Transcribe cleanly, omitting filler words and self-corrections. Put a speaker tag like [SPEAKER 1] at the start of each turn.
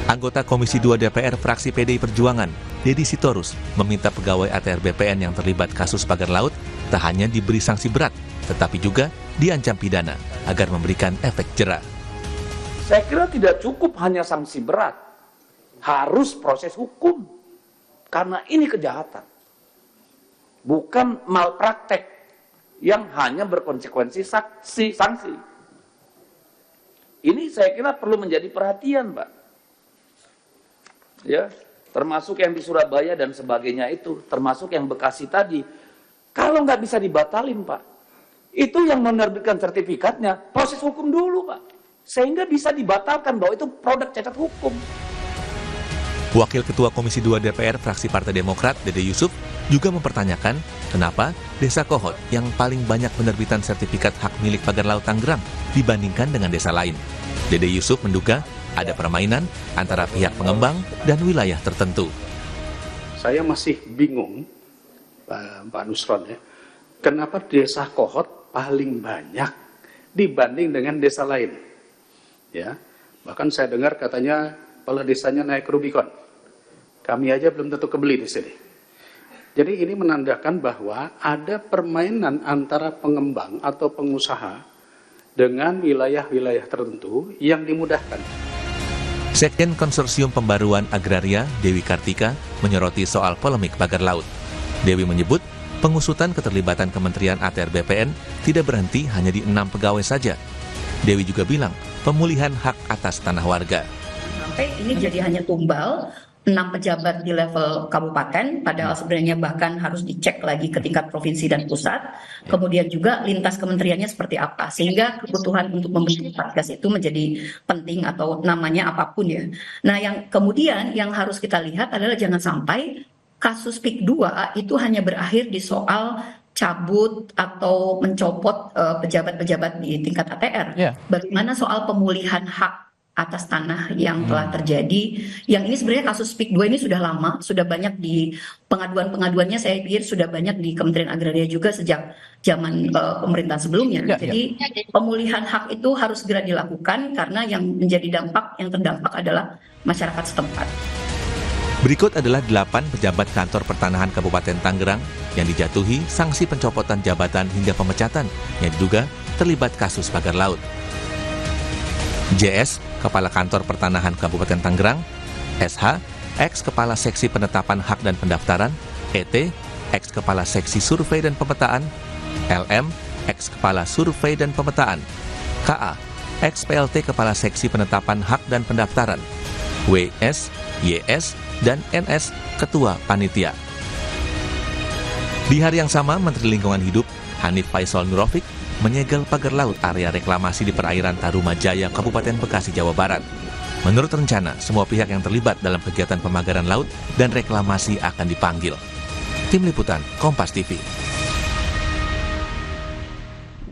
[SPEAKER 1] Anggota Komisi 2 DPR fraksi PDI Perjuangan, Deddy Sitorus, meminta pegawai ATR BPN yang terlibat kasus pagar laut tak hanya diberi sanksi berat, tetapi juga diancam pidana agar memberikan efek jera.
[SPEAKER 2] Saya kira tidak cukup hanya sanksi berat, harus proses hukum. Karena ini kejahatan, bukan malpraktek yang hanya berkonsekuensi sanksi. Ini saya kira perlu menjadi perhatian, Pak. Ya, termasuk yang di Surabaya dan sebagainya itu, termasuk yang Bekasi tadi. Kalau nggak bisa dibatalin, Pak, itu yang menerbitkan sertifikatnya, proses hukum dulu, Pak. Sehingga bisa dibatalkan bahwa itu produk cacat hukum.
[SPEAKER 1] Wakil Ketua Komisi 2 DPR fraksi Partai Demokrat, Dede Yusuf, juga mempertanyakan kenapa Desa Kohot yang paling banyak penerbitan sertifikat hak milik pagar laut Tangerang dibandingkan dengan desa lain. Dede Yusuf menduga ada permainan antara pihak pengembang dan wilayah tertentu.
[SPEAKER 3] Saya masih bingung, Pak Nusron, ya, kenapa Desa Kohot paling banyak dibanding dengan desa lain. Ya, bahkan saya dengar katanya kepala desanya naik Rubicon. Kami aja belum tentu kebeli di sini. Jadi ini menandakan bahwa ada permainan antara pengembang atau pengusaha dengan wilayah-wilayah tertentu yang dimudahkan.
[SPEAKER 1] Sekjen Konsorsium Pembaruan Agraria, Dewi Kartika, menyoroti soal polemik pagar laut. Dewi menyebut pengusutan keterlibatan Kementerian ATR BPN tidak berhenti hanya di 6 pegawai saja. Dewi juga bilang pemulihan hak atas tanah warga.
[SPEAKER 4] Sampai ini jadi hanya tumbal 6 pejabat di level kabupaten, padahal sebenarnya bahkan harus dicek lagi ke tingkat provinsi dan pusat. Kemudian juga lintas kementeriannya seperti apa, sehingga kebutuhan untuk membentuk satgas itu menjadi penting atau namanya apapun ya. Nah, yang kemudian yang harus kita lihat adalah jangan sampai kasus PIK 2 itu hanya berakhir di soal cabut atau mencopot pejabat-pejabat di tingkat ATR. Bagaimana soal pemulihan hak atas tanah yang telah terjadi, yang ini sebenarnya kasus PIK 2 ini sudah lama, sudah banyak di pengaduan-pengaduannya, saya pikir sudah banyak di Kementerian Agraria juga sejak zaman pemerintahan sebelumnya. Jadi pemulihan hak itu harus segera dilakukan karena yang menjadi yang terdampak adalah masyarakat setempat.
[SPEAKER 1] Berikut adalah 8 pejabat kantor pertanahan Kabupaten Tangerang yang dijatuhi sanksi pencopotan jabatan hingga pemecatan yang diduga terlibat kasus pagar laut. JS, Kepala Kantor Pertanahan Kabupaten Tangerang; SH, ex-Kepala Seksi Penetapan Hak dan Pendaftaran; ET, ex-Kepala Seksi Survei dan Pemetaan; LM, ex-Kepala Survei dan Pemetaan; KA, ex-PLT Kepala Seksi Penetapan Hak dan Pendaftaran; WS, YS, dan NS, Ketua Panitia. Di hari yang sama, Menteri Lingkungan Hidup Hanif Faisal Nurofik menyegel pagar laut area reklamasi di perairan Tarumajaya, Kabupaten Bekasi, Jawa Barat. Menurut rencana, semua pihak yang terlibat dalam kegiatan pemagaran laut dan reklamasi akan dipanggil. Tim Liputan, Kompas TV.